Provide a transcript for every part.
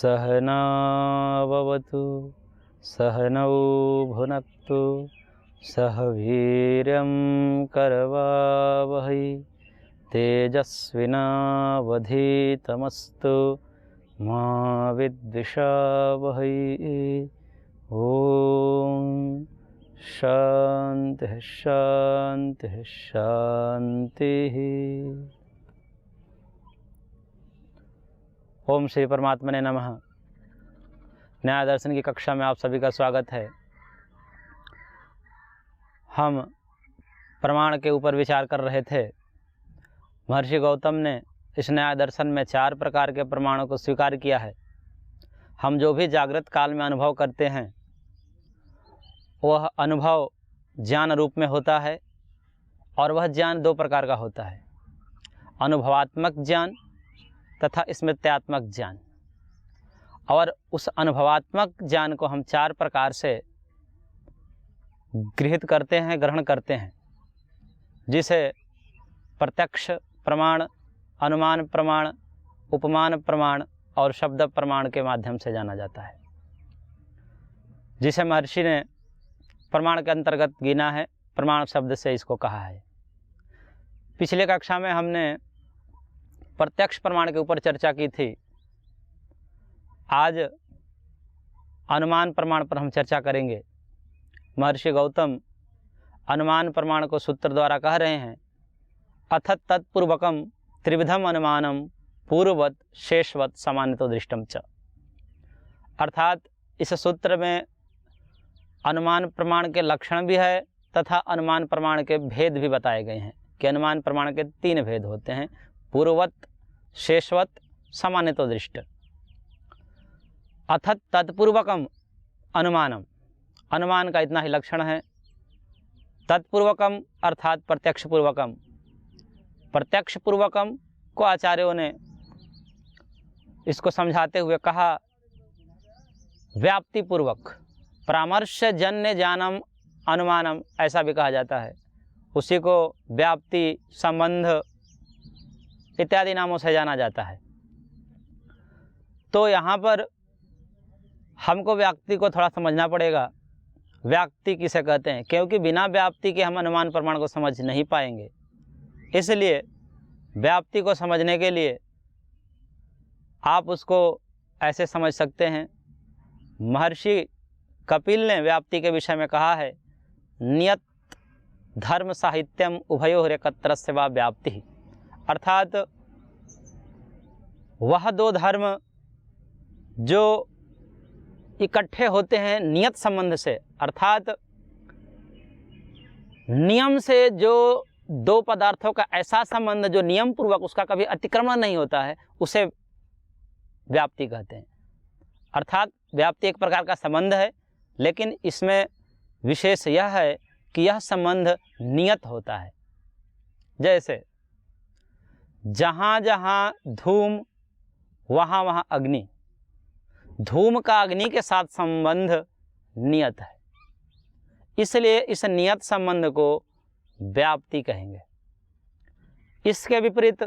सहनाववतु सहनौ भुनक्तु सह वीर्यं करवावहै तेजस्विनावधीतमस्तु मा विद्विषावहै। ओम शांति शांति शांति। ओम श्री परमात्मने नमः। न्याय दर्शन की कक्षा में आप सभी का स्वागत है। हम प्रमाण के ऊपर विचार कर रहे थे। महर्षि गौतम ने इस न्याय दर्शन में 4 प्रकार के प्रमाणों को स्वीकार किया है। हम जो भी जागृत काल में अनुभव करते हैं वह अनुभव ज्ञान रूप में होता है और वह ज्ञान 2 प्रकार का होता है, अनुभवात्मक ज्ञान तथा स्मृत्यात्मक ज्ञान। और उस अनुभवात्मक ज्ञान को हम 4 प्रकार से गृहीत करते हैं, ग्रहण करते हैं, जिसे प्रत्यक्ष प्रमाण, अनुमान प्रमाण, उपमान प्रमाण और शब्द प्रमाण के माध्यम से जाना जाता है, जिसे महर्षि ने प्रमाण के अंतर्गत गिना है। प्रमाण शब्द से इसको कहा है। पिछले कक्षा में हमने प्रत्यक्ष प्रमाण के ऊपर चर्चा की थी। आज अनुमान प्रमाण पर हम चर्चा करेंगे। महर्षि गौतम अनुमान प्रमाण को सूत्र द्वारा कह रहे हैं, अथ तत्पूर्वकम त्रिविधम अनुमानम पूर्ववत शेषवत सामान्यतो दृष्टम च। अर्थात इस सूत्र में अनुमान प्रमाण के लक्षण भी है तथा अनुमान प्रमाण के भेद भी बताए गए हैं कि अनुमान प्रमाण के 3 भेद होते हैं, पूर्ववत, शेषवत, सामान्यतो दृष्ट। अथ तत्पूर्वकम अनुमानम, अनुमान का इतना ही लक्षण है। तत्पूर्वकम अर्थात प्रत्यक्ष पूर्वकम। प्रत्यक्ष पूर्वकम को आचार्यों ने इसको समझाते हुए कहा व्याप्ति पूर्वक, परामर्श जन्य ज्ञानम अनुमानम, ऐसा भी कहा जाता है। उसी को व्याप्ति, संबंध इत्यादि नामों से जाना जाता है। तो यहाँ पर हमको व्याप्ति को थोड़ा समझना पड़ेगा। व्याप्ति किसे कहते हैं, क्योंकि बिना व्याप्ति के हम अनुमान प्रमाण को समझ नहीं पाएंगे। इसलिए व्याप्ति को समझने के लिए आप उसको ऐसे समझ सकते हैं। महर्षि कपिल ने व्याप्ति के विषय में कहा है, नियत धर्म साहित्यम उभयोर एकत्रस्य वा व्याप्ति। अर्थात वह 2 धर्म जो इकट्ठे होते हैं नियत संबंध से, अर्थात नियम से जो 2 पदार्थों का ऐसा संबंध जो नियम पूर्वक उसका कभी अतिक्रमण नहीं होता है, उसे व्याप्ति कहते हैं। अर्थात व्याप्ति एक प्रकार का संबंध है, लेकिन इसमें विशेष यह है कि यह संबंध नियत होता है। जैसे जहाँ जहाँ धूम वहाँ वहाँ अग्नि, धूम का अग्नि के साथ संबंध नियत है, इसलिए इस नियत संबंध को व्याप्ति कहेंगे। इसके विपरीत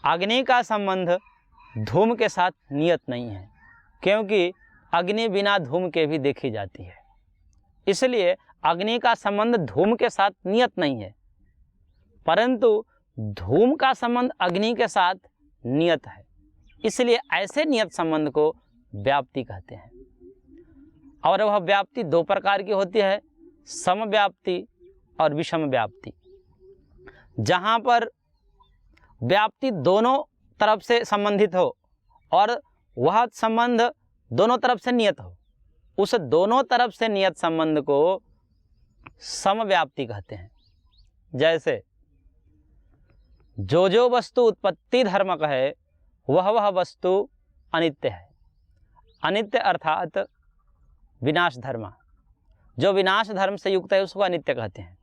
अग्नि का संबंध धूम के साथ नियत नहीं है, क्योंकि अग्नि बिना धूम के भी देखी जाती है। इसलिए अग्नि का संबंध धूम के साथ नियत नहीं है, परंतु धूम का संबंध अग्नि के साथ नियत है। इसलिए ऐसे नियत संबंध को व्याप्ति कहते हैं। और वह व्याप्ति 2 प्रकार की होती है, समव्याप्ति और विषम व्याप्ति। जहाँ पर व्याप्ति दोनों तरफ से संबंधित हो और वह संबंध दोनों तरफ से नियत हो, उस दोनों तरफ से नियत संबंध को समव्याप्ति कहते हैं। जैसे जो वस्तु उत्पत्ति धर्मक है वह वस्तु अनित्य है। अनित्य अर्थात विनाश धर्म, जो विनाश धर्म से युक्त है उसको अनित्य कहते हैं।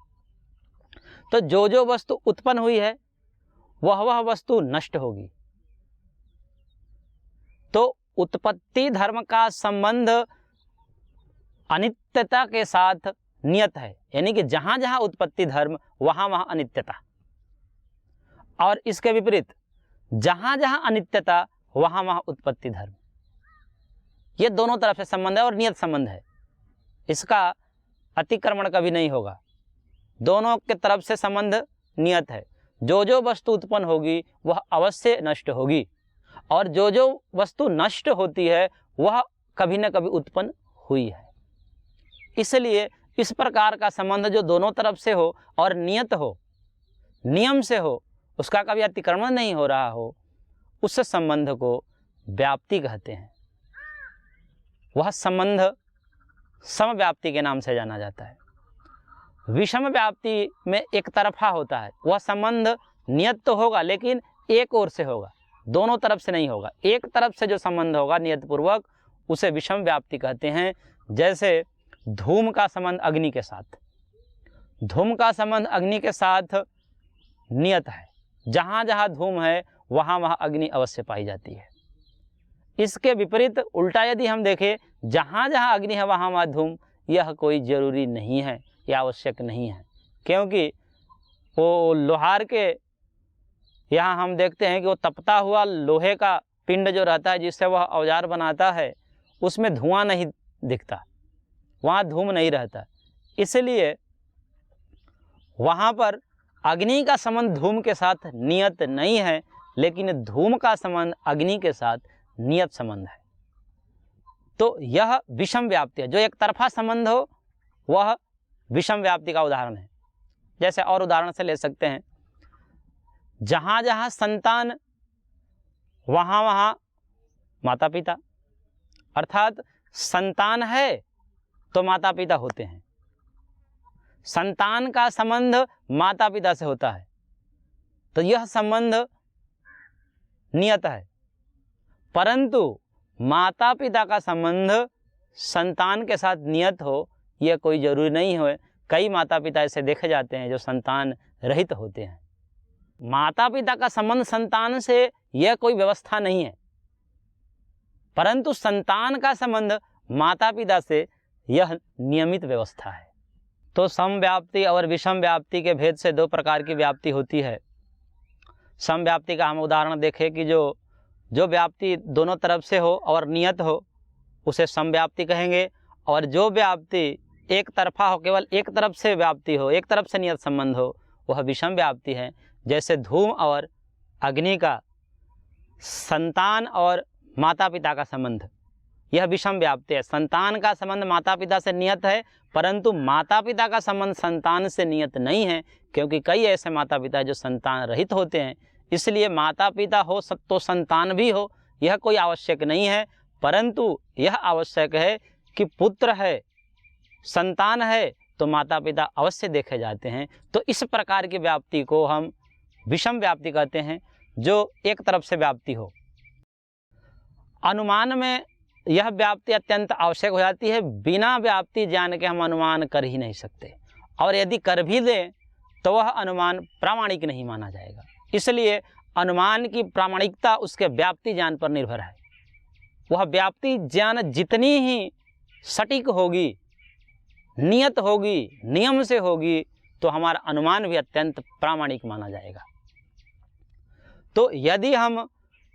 तो जो वस्तु उत्पन्न हुई है वह वस्तु नष्ट होगी। तो उत्पत्ति धर्म का संबंध अनित्यता के साथ नियत है, यानी कि जहाँ जहाँ उत्पत्ति धर्म वहाँ वहाँ अनित्यता। और इसके विपरीत जहाँ जहाँ अनित्यता वहाँ वहाँ उत्पत्ति धर्म। ये दोनों तरफ से संबंध है और नियत संबंध है, इसका अतिक्रमण कभी नहीं होगा। दोनों के तरफ से संबंध नियत है। जो जो वस्तु उत्पन्न होगी वह अवश्य नष्ट होगी, और जो जो वस्तु नष्ट होती है वह कभी न कभी उत्पन्न हुई है। इसलिए इस प्रकार का संबंध जो दोनों तरफ से हो और नियत हो, नियम से हो, उसका कभी अतिक्रमण नहीं हो रहा हो, उस संबंध को व्याप्ति कहते हैं। वह संबंध समव्याप्ति के नाम से जाना जाता है। विषम व्याप्ति में एक तरफा होता है, वह संबंध नियत तो होगा लेकिन एक ओर से होगा, दोनों तरफ से नहीं होगा। एक तरफ से जो संबंध होगा नियत पूर्वक, उसे विषम व्याप्ति कहते हैं। जैसे धूम का संबंध अग्नि के साथ, धूम का संबंध अग्नि के साथ नियत है। जहाँ जहाँ धूम है वहाँ वहाँ अग्नि अवश्य पाई जाती है। इसके विपरीत उल्टा यदि हम देखें, जहाँ जहाँ अग्नि है वहाँ वहाँ धूम, यह कोई जरूरी नहीं है, यह आवश्यक नहीं है। क्योंकि वो लोहार के यहाँ हम देखते हैं कि वो तपता हुआ लोहे का पिंड जो रहता है जिससे वह औजार बनाता है, उसमें धुआं नहीं दिखता, वहाँ धूम नहीं रहता। इसलिए वहाँ पर अग्नि का संबंध धूम के साथ नियत नहीं है, लेकिन धूम का संबंध अग्नि के साथ नियत संबंध है। तो यह विषम व्याप्ति है। जो एक तरफा संबंध हो वह विषम व्याप्ति का उदाहरण है। जैसे और उदाहरण से ले सकते हैं, जहाँ जहाँ संतान वहाँ वहाँ माता पिता, अर्थात संतान है तो माता पिता होते हैं। संतान का संबंध माता पिता से होता है, तो यह संबंध नियत है। परंतु माता पिता का संबंध संतान के साथ नियत हो, यह कोई जरूरी नहीं हो। कई माता पिता ऐसे देखे जाते हैं जो संतान रहित होते हैं। माता पिता का संबंध संतान से यह कोई व्यवस्था नहीं है, परंतु संतान का संबंध माता पिता से यह नियमित व्यवस्था है। तो समव्याप्ति और विषम व्याप्ति के भेद से दो प्रकार की व्याप्ति होती है। समव्याप्ति का हम उदाहरण देखें कि जो व्याप्ति दोनों तरफ से हो और नियत हो उसे समव्याप्ति कहेंगे, और जो व्याप्ति एक तरफा हो, केवल एक तरफ से व्याप्ति हो, एक तरफ से नियत संबंध हो, वह विषम व्याप्ति है। जैसे धूम और अग्नि का संतान और माता पिता का संबंध, यह विषम व्याप्ति है। संतान का संबंध माता पिता से नियत है, परंतु माता पिता का संबंध संतान से नियत नहीं है, क्योंकि कई ऐसे माता पिता जो संतान रहित होते हैं। इसलिए माता पिता हो तो संतान भी हो, यह कोई आवश्यक नहीं है, परंतु यह आवश्यक है कि पुत्र है, संतान है, तो माता पिता अवश्य देखे जाते हैं। तो इस प्रकार की व्याप्ति को हम विषम व्याप्ति कहते हैं, जो एक तरफ से व्याप्ति हो। अनुमान में यह व्याप्ति अत्यंत आवश्यक हो जाती है। बिना व्याप्ति जान के हम अनुमान कर ही नहीं सकते, और यदि कर भी दें तो वह अनुमान प्रामाणिक नहीं माना जाएगा। इसलिए अनुमान की प्रामाणिकता उसके व्याप्ति ज्ञान पर निर्भर है। वह व्याप्ति ज्ञान जितनी ही सटीक होगी, नियत होगी, नियम से होगी, तो हमारा अनुमान भी अत्यंत प्रामाणिक माना जाएगा। तो यदि हम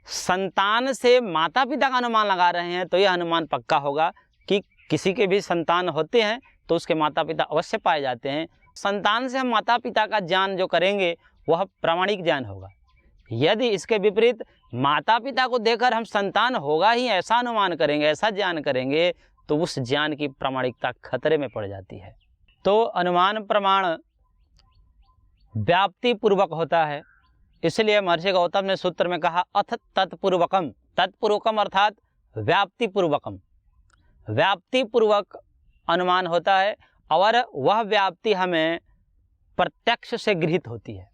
संतान से माता पिता का अनुमान लगा रहे हैं तो यह अनुमान पक्का होगा कि किसी के भी संतान होते हैं तो उसके माता पिता अवश्य पाए जाते हैं। संतान से हम माता पिता का ज्ञान जो करेंगे वह प्रामाणिक ज्ञान होगा। यदि इसके विपरीत माता पिता को देखकर हम संतान होगा ही ऐसा अनुमान करेंगे, ऐसा ज्ञान करेंगे, तो उस ज्ञान की प्रामाणिकता खतरे में पड़ जाती है। तो अनुमान प्रमाण व्याप्ति पूर्वक होता है। इसलिए महर्षि गौतम ने सूत्र में कहा अथ तत्पूर्वकम। तत्पूर्वकम अर्थात व्याप्ति पूर्वकम, व्याप्ति पूर्वक अनुमान होता है, और वह व्याप्ति हमें प्रत्यक्ष से गृहीत होती है।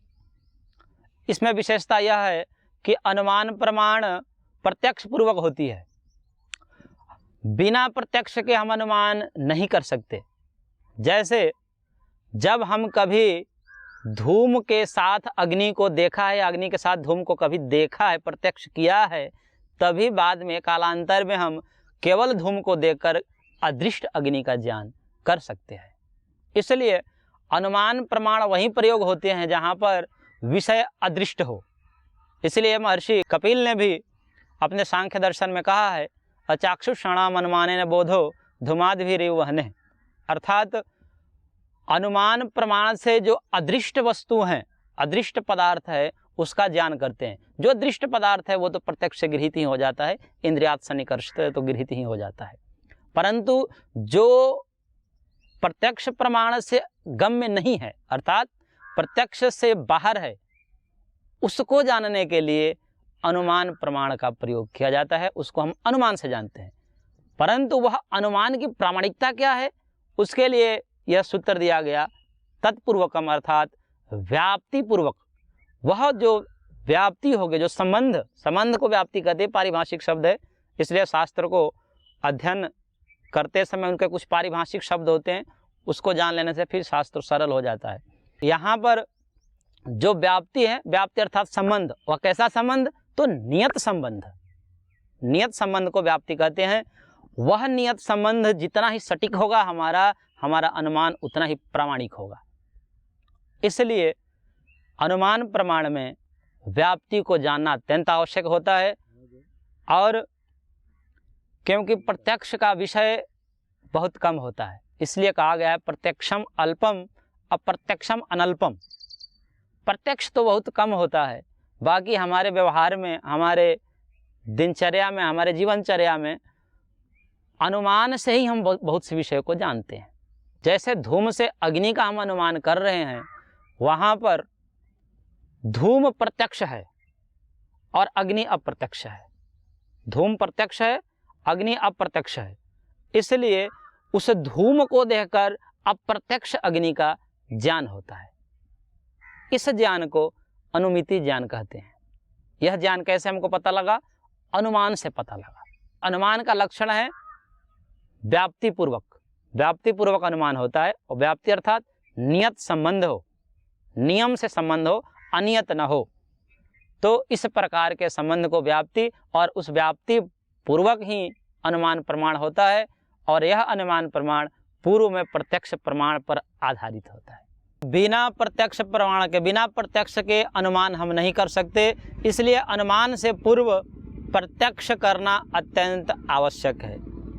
इसमें विशेषता यह है कि अनुमान प्रमाण प्रत्यक्ष पूर्वक होती है। बिना प्रत्यक्ष के हम अनुमान नहीं कर सकते। जैसे जब हम कभी धूम के साथ अग्नि को देखा है, अग्नि के साथ धूम को कभी देखा है, प्रत्यक्ष किया है, तभी बाद में कालांतर में हम केवल धूम को देखकर अदृष्ट अग्नि का ज्ञान कर सकते हैं। इसलिए अनुमान प्रमाण वहीं प्रयोग होते हैं जहाँ पर विषय अदृष्ट हो। इसलिए महर्षि कपिल ने भी अपने सांख्य दर्शन में कहा है अचाक्षुषणाम अनुमानेन बोधो धूमादिभिरेव वह्ने। अर्थात अनुमान प्रमाण से जो अदृष्ट वस्तु हैं, अदृष्ट पदार्थ है, उसका ज्ञान करते हैं। जो दृष्ट पदार्थ है वो तो प्रत्यक्ष से गृहीत ही हो जाता है, इंद्रियात सन्निकर्षित तो गृहीत ही हो जाता है। परंतु जो प्रत्यक्ष प्रमाण से गम्य नहीं है, अर्थात प्रत्यक्ष से बाहर है, उसको जानने के लिए अनुमान प्रमाण का प्रयोग किया जाता है। उसको हम अनुमान से जानते हैं। परंतु वह अनुमान की प्रामाणिकता क्या है, उसके लिए यह सूत्र दिया गया तत्पूर्वकम, अर्थात व्याप्ति पूर्वक। वह जो व्याप्ति हो गई, जो संबंध को व्याप्ति कहते हैं, पारिभाषिक शब्द है, इसलिए शास्त्र को अध्ययन करते समय उनके कुछ पारिभाषिक शब्द होते हैं, उसको जान लेने से फिर शास्त्र सरल हो जाता है। यहाँ पर जो व्याप्ति है, व्याप्ति अर्थात संबंध, वह कैसा संबंध, तो नियत संबंध। नियत संबंध को व्याप्ति कहते हैं। वह नियत संबंध जितना ही सटीक होगा हमारा अनुमान उतना ही प्रामाणिक होगा। इसलिए अनुमान प्रमाण में व्याप्ति को जानना अत्यंत आवश्यक होता है। और क्योंकि प्रत्यक्ष का विषय बहुत कम होता है, इसलिए कहा गया है प्रत्यक्षम अल्पम अप्रत्यक्षम अनल्पम। प्रत्यक्ष तो बहुत कम होता है, बाकी हमारे व्यवहार में, हमारे दिनचर्या में, हमारे जीवनचर्या में अनुमान से ही हम बहुत से विषयों को जानते हैं। जैसे धूम से अग्नि का हम अनुमान कर रहे हैं, वहाँ पर धूम प्रत्यक्ष है और अग्नि अप्रत्यक्ष है। धूम प्रत्यक्ष है, अग्नि अप्रत्यक्ष है। इसलिए उस धूम को देखकर अप्रत्यक्ष अग्नि का ज्ञान होता है। इस ज्ञान को अनुमिति ज्ञान कहते हैं। यह ज्ञान कैसे हमको पता लगा, अनुमान से पता लगा। अनुमान का लक्षण है व्याप्तिपूर्वक, व्याप्तिपूर्वक अनुमान होता है। और व्याप्ति अर्थात नियत संबंध हो, नियम से संबंध हो, अनियत न हो। तो इस प्रकार के संबंध को व्याप्ति, और उस व्याप्ति पूर्वक ही अनुमान प्रमाण होता है। और यह अनुमान प्रमाण पूर्व में प्रत्यक्ष प्रमाण पर आधारित होता है। बिना प्रत्यक्ष प्रमाण के, बिना प्रत्यक्ष के अनुमान हम नहीं कर सकते। इसलिए अनुमान से पूर्व प्रत्यक्ष करना अत्यंत आवश्यक है।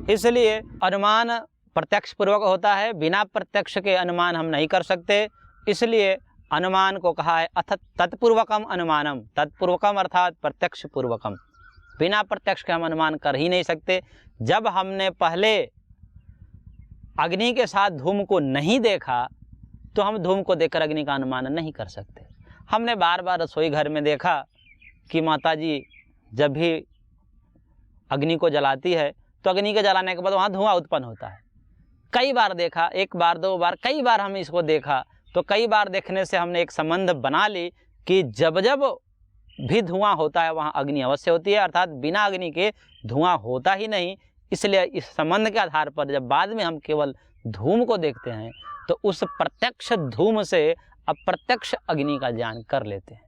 इसलिए अनुमान प्रत्यक्ष पूर्वक होता है, बिना प्रत्यक्ष के अनुमान हम नहीं कर सकते। इसलिए अनुमान को कहा है अथ तत्पूर्वकम अनुमानम। तत्पूर्वकम अर्थात प्रत्यक्ष पूर्वकम। बिना प्रत्यक्ष के हम अनुमान कर ही नहीं सकते। जब हमने पहले अग्नि के साथ धूम को नहीं देखा, तो हम धूम को देखकर अग्नि का अनुमान नहीं कर सकते। हमने बार बार रसोई घर में देखा कि माताजी जब भी अग्नि को जलाती है, तो अग्नि के जलाने के बाद वहाँ धुआं उत्पन्न होता है। कई बार देखा, एक बार, दो बार, कई बार हम इसको देखा। तो कई बार देखने से हमने एक संबंध बना ली कि जब जब भी धुआं होता है वहाँ अग्नि अवश्य होती है, अर्थात बिना अग्नि के धुआं होता ही नहीं। इसलिए इस संबंध के आधार पर जब बाद में हम केवल धूम को देखते हैं, तो उस प्रत्यक्ष धूम से अप्रत्यक्ष अग्नि का ज्ञान कर लेते हैं।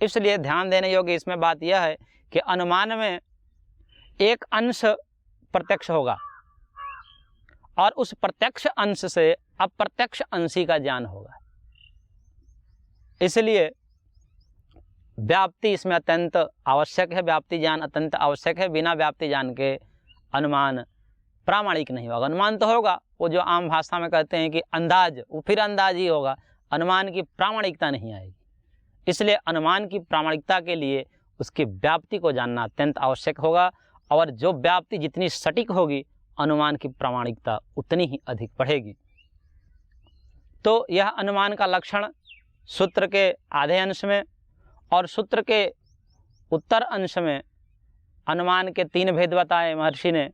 इसलिए ध्यान देने योग्य इसमें बात यह है कि अनुमान में एक अंश प्रत्यक्ष होगा, और उस प्रत्यक्ष अंश से अप्रत्यक्ष अंशी का ज्ञान होगा। इसलिए व्याप्ति इसमें अत्यंत आवश्यक है, व्याप्ति ज्ञान अत्यंत आवश्यक है। बिना व्याप्ति ज्ञान के अनुमान प्रामाणिक नहीं होगा। अनुमान तो होगा, वो जो आम भाषा में कहते हैं कि अंदाज, वो फिर अंदाज ही होगा, अनुमान की प्रामाणिकता नहीं आएगी। इसलिए अनुमान की प्रामाणिकता के लिए उसकी व्याप्ति को जानना अत्यंत आवश्यक होगा। और जो व्याप्ति जितनी सटीक होगी, अनुमान की प्रामाणिकता उतनी ही अधिक बढ़ेगी। तो यह अनुमान का लक्षण सूत्र के आधे अंश में और सूत्र के उत्तर अंश में अनुमान के 3 भेद बताए महर्षि ने,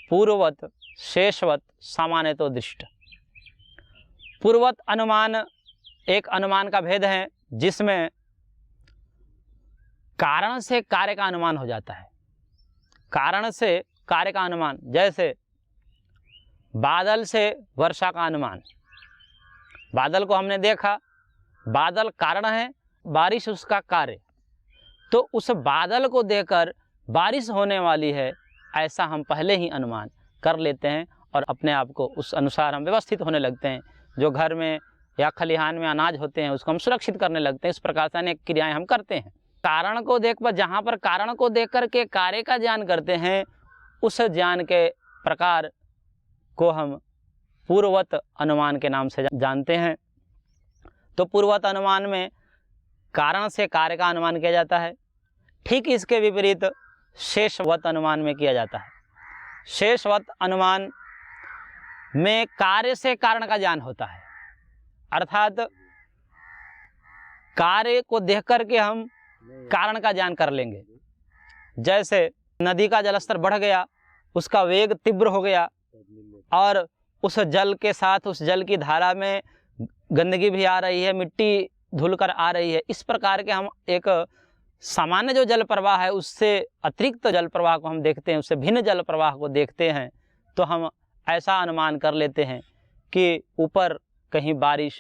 पूर्ववत, शेषवत, सामान्यतो दृष्ट। पूर्ववत अनुमान एक अनुमान का भेद है जिसमें कारण से कार्य का अनुमान हो जाता है। कारण से कार्य का अनुमान, जैसे बादल से वर्षा का अनुमान। बादल को हमने देखा, बादल कारण है, बारिश उसका कार्य। तो उस बादल को देखकर बारिश होने वाली है, ऐसा हम पहले ही अनुमान कर लेते हैं और अपने आप को उस अनुसार हम व्यवस्थित होने लगते हैं। जो घर में या खलिहान में अनाज होते हैं उसको हम सुरक्षित करने लगते हैं। इस प्रकार से अनेक क्रियाएं हम करते हैं। कारण को देख पर, जहाँ पर कारण को देख कर के कार्य का ज्ञान करते हैं, उस ज्ञान के प्रकार को हम पूर्ववत अनुमान के नाम से जानते हैं। तो पूर्ववत अनुमान में कारण से कार्य का अनुमान किया जाता है। ठीक इसके विपरीत शेषवत अनुमान में किया जाता है। शेषवत अनुमान में कार्य से कारण का ज्ञान होता है, अर्थात कार्य को देख करके हम कारण का ज्ञान कर लेंगे। जैसे नदी का जलस्तर बढ़ गया, उसका वेग तीव्र हो गया और उस जल के साथ उस जल की धारा में गंदगी भी आ रही है, मिट्टी धुल कर आ रही है। इस प्रकार के हम एक सामान्य जो जल प्रवाह है उससे अतिरिक्त जल प्रवाह को हम देखते हैं, उससे भिन्न जल प्रवाह को देखते हैं, तो हम ऐसा अनुमान कर लेते हैं कि ऊपर कहीं बारिश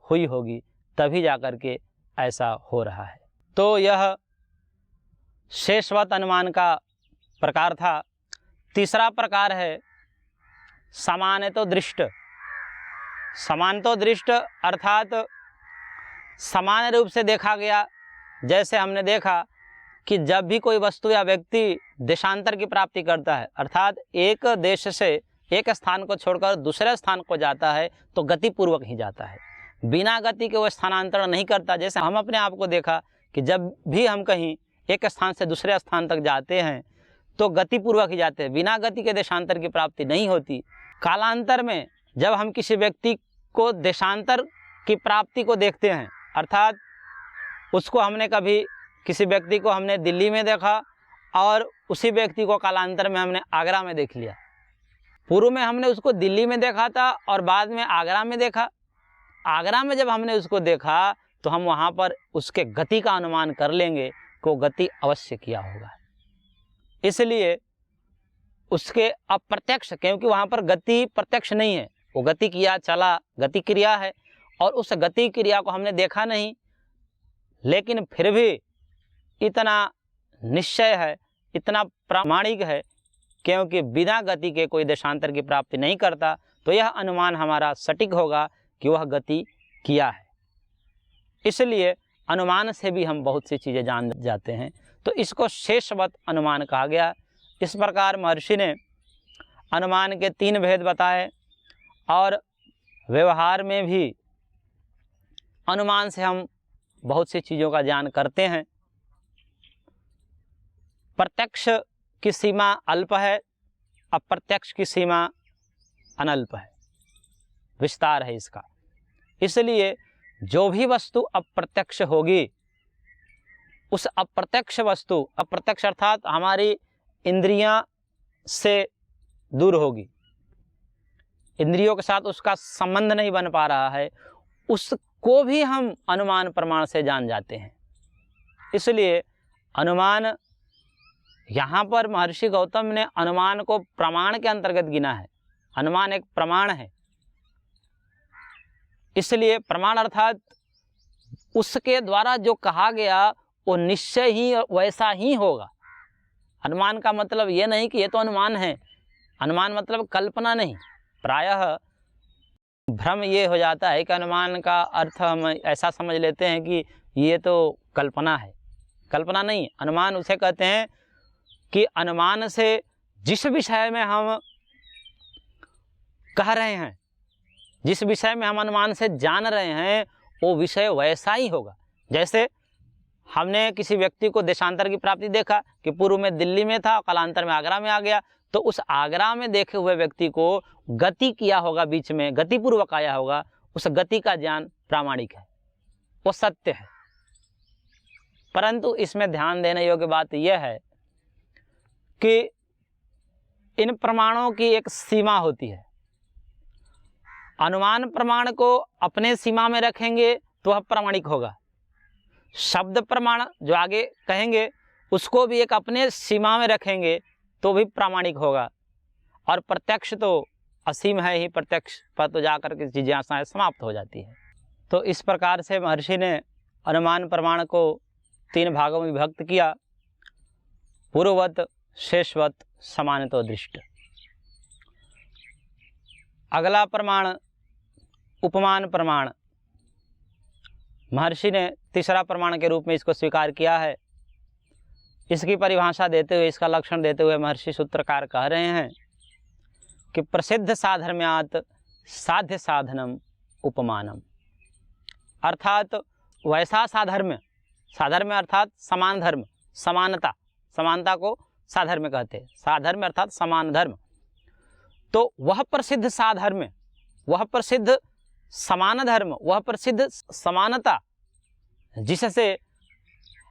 हुई होगी, तभी जाकर के ऐसा हो रहा है। तो यह शेषवत अनुमान का प्रकार था। तीसरा प्रकार है समानतो दृष्ट। समानतो दृष्ट अर्थात समान रूप से देखा गया। जैसे हमने देखा कि जब भी कोई वस्तु या व्यक्ति देशांतर की प्राप्ति करता है, अर्थात एक देश से एक स्थान को छोड़कर दूसरे स्थान को जाता है, तो गतिपूर्वक ही जाता है, बिना गति के वो स्थानांतरण नहीं करता। जैसे हम अपने आप को देखा कि जब भी हम कहीं एक स्थान से दूसरे स्थान तक जाते हैं तो गतिपूर्वक ही जाते हैं, बिना गति के देशांतर की प्राप्ति नहीं होती। कालांतर में जब हम किसी व्यक्ति को देशांतर की प्राप्ति को देखते हैं, अर्थात उसको हमने कभी किसी व्यक्ति को हमने दिल्ली में देखा और उसी व्यक्ति को कालांतर में हमने आगरा में देख लिया। पूर्व में हमने उसको दिल्ली में देखा था और बाद में आगरा में देखा। आगरा में जब हमने उसको देखा तो हम वहाँ पर उसके गति का अनुमान कर लेंगे कि वो गति अवश्य किया होगा। इसलिए उसके अप्रत्यक्ष, क्योंकि वहाँ पर गति प्रत्यक्ष नहीं है, वो गति किया चला, गति क्रिया है और उस गति क्रिया को हमने देखा नहीं, लेकिन फिर भी इतना निश्चय है, इतना प्रामाणिक है, क्योंकि बिना गति के कोई देशांतर की प्राप्ति नहीं करता, तो यह अनुमान हमारा सटीक होगा कि वह गति किया है। इसलिए अनुमान से भी हम बहुत सी चीज़ें जान जाते हैं। तो इसको शेषवत अनुमान कहा गया। इस प्रकार महर्षि ने अनुमान के 3 भेद बताए और व्यवहार में भी अनुमान से हम बहुत सी चीज़ों का ज्ञान करते हैं। प्रत्यक्ष की सीमा अल्प है, अप्रत्यक्ष की सीमा अनल्प है, विस्तार है इसका। इसलिए जो भी वस्तु अप्रत्यक्ष होगी, उस अप्रत्यक्ष वस्तु, अप्रत्यक्ष अर्थात हमारी इंद्रियां से दूर होगी, इंद्रियों के साथ उसका संबंध नहीं बन पा रहा है, उसको भी हम अनुमान प्रमाण से जान जाते हैं। इसलिए अनुमान, यहाँ पर महर्षि गौतम ने अनुमान को प्रमाण के अंतर्गत गिना है। अनुमान एक प्रमाण है, इसलिए प्रमाण अर्थात उसके द्वारा जो कहा गया वो निश्चय ही वैसा ही होगा। अनुमान का मतलब ये नहीं कि ये तो अनुमान है, अनुमान मतलब कल्पना नहीं। प्रायः भ्रम ये हो जाता है कि अनुमान का अर्थ हम ऐसा समझ लेते हैं कि ये तो कल्पना है। कल्पना नहीं, अनुमान उसे कहते हैं कि अनुमान से जिस विषय में हम कह रहे हैं, जिस विषय में हम अनुमान से जान रहे हैं, वो विषय वैसा ही होगा। जैसे हमने किसी व्यक्ति को देशांतर की प्राप्ति देखा कि पूर्व में दिल्ली में था, कालांतर में आगरा में आ गया, तो उस आगरा में देखे हुए व्यक्ति को गति किया होगा, बीच में गतिपूर्वक आया होगा, उस गति का ज्ञान प्रामाणिक है, वो सत्य है। परंतु इसमें ध्यान देने योग्य बात यह है कि इन प्रमाणों की एक सीमा होती है। अनुमान प्रमाण को अपने सीमा में रखेंगे तो वह प्रामाणिक होगा। शब्द प्रमाण जो आगे कहेंगे उसको भी एक अपने सीमा में रखेंगे तो भी प्रामाणिक होगा। और प्रत्यक्ष तो असीम है ही, प्रत्यक्ष पर तो जाकर के जिज्ञासाएं समाप्त हो जाती है। तो इस प्रकार से महर्षि ने अनुमान प्रमाण को 3 भागों में विभक्त किया: पूर्ववत, शेषवत, समानतो दृष्ट। अगला प्रमाण उपमान प्रमाण। महर्षि ने तीसरा प्रमाण के रूप में इसको स्वीकार किया है। इसकी परिभाषा देते हुए, इसका लक्षण देते हुए महर्षि सूत्रकार कह रहे हैं कि प्रसिद्ध साधर्म्यात् साध्य साधनम उपमानम, अर्थात वैसा साधर्म्य, साधर्म्य अर्थात समान धर्म, समानता, समानता को साधर्म्य कहते हैं, साधर्म्य अर्थात समान धर्म। तो वह प्रसिद्ध साधर्म्य, वह प्रसिद्ध समान धर्म, वह प्रसिद्ध समानता जिससे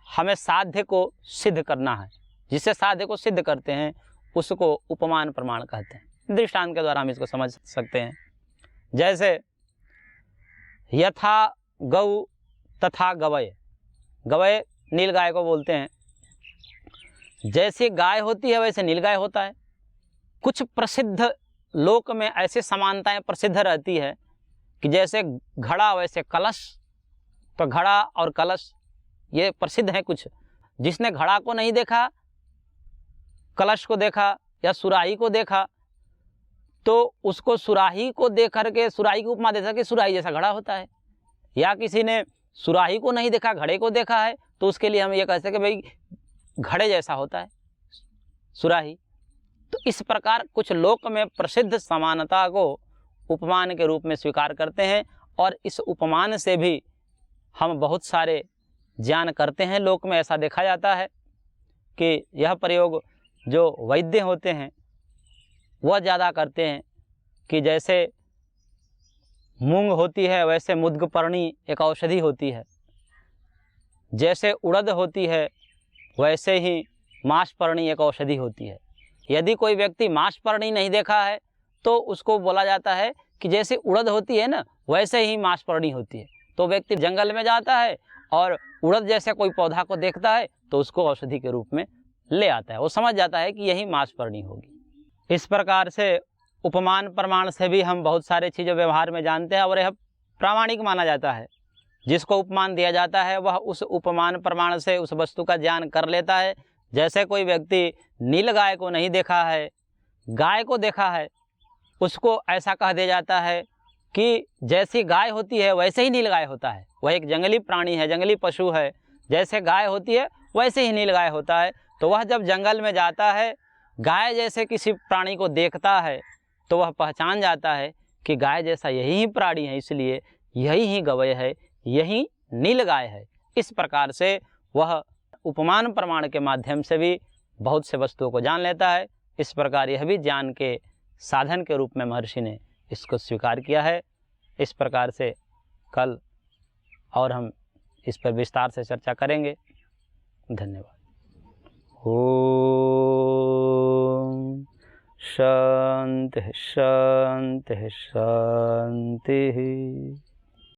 हमें साध्य को सिद्ध करना है, जिससे साध्य को सिद्ध करते हैं, उसको उपमान प्रमाण कहते हैं। दृष्टांत के द्वारा हम इसको समझ सकते हैं। जैसे यथा गौ तथा गवय, गवय नील गाय को बोलते हैं। जैसे गाय होती है वैसे नील गाय होता है। कुछ प्रसिद्ध लोक में ऐसी समानताएं प्रसिद्ध रहती है कि जैसे घड़ा वैसे कलश, तो घड़ा और कलश ये प्रसिद्ध हैं। कुछ जिसने घड़ा को नहीं देखा, कलश को देखा या सुराही को देखा, तो उसको सुराही को देख करके सुराही की उपमा दे सके कि सुराही जैसा घड़ा होता है। या किसी ने सुराही को नहीं देखा, घड़े को देखा है, तो उसके लिए हम ये कह सकते कि भाई घड़े जैसा होता है सुराही। तो इस प्रकार कुछ लोक में प्रसिद्ध समानता को उपमान के रूप में स्वीकार करते हैं, और इस उपमान से भी हम बहुत सारे ज्ञान करते हैं। लोक में ऐसा देखा जाता है कि यह प्रयोग जो वैद्य होते हैं वह ज़्यादा करते हैं कि जैसे मूंग होती है वैसे मुद्गपर्णी एक औषधि होती है, जैसे उड़द होती है वैसे ही मांसपर्णी एक औषधि होती है। यदि कोई व्यक्ति मांसपर्णी नहीं देखा है तो उसको बोला जाता है कि जैसे उड़द होती है ना वैसे ही मांसपर्णी होती है। तो व्यक्ति जंगल में जाता है और उड़द जैसे कोई पौधा को देखता है तो उसको औषधि के रूप में ले आता है, वो समझ जाता है कि यही मांसपर्णी होगी। इस प्रकार से उपमान प्रमाण से भी हम बहुत सारे चीज़ें व्यवहार में जानते हैं और यह प्रामाणिक माना जाता है। जिसको उपमान दिया जाता है वह उस उपमान प्रमाण से उस वस्तु का ज्ञान कर लेता है। जैसे कोई व्यक्ति नील गाय को नहीं देखा है, गाय को देखा है, उसको ऐसा कह दिया जाता है कि जैसी गाय होती है वैसे ही नील गाय होता है। वह एक जंगली प्राणी है, जंगली पशु है, जैसे गाय होती है वैसे ही नील गाय होता है। तो वह जब जंगल में जाता है, गाय जैसे किसी प्राणी को देखता है तो वह पहचान जाता है कि गाय जैसा यही ही प्राणी है, इसलिए यही ही गवय है, यही नील गाय है। इस प्रकार से वह उपमान प्रमाण के माध्यम से भी बहुत से वस्तुओं को जान लेता है। इस प्रकार यह भी ज्ञान के साधन के रूप में महर्षि ने इसको स्वीकार किया है। इस प्रकार से कल और हम इस पर विस्तार से चर्चा करेंगे। धन्यवाद। ओम शांति शांति शांति।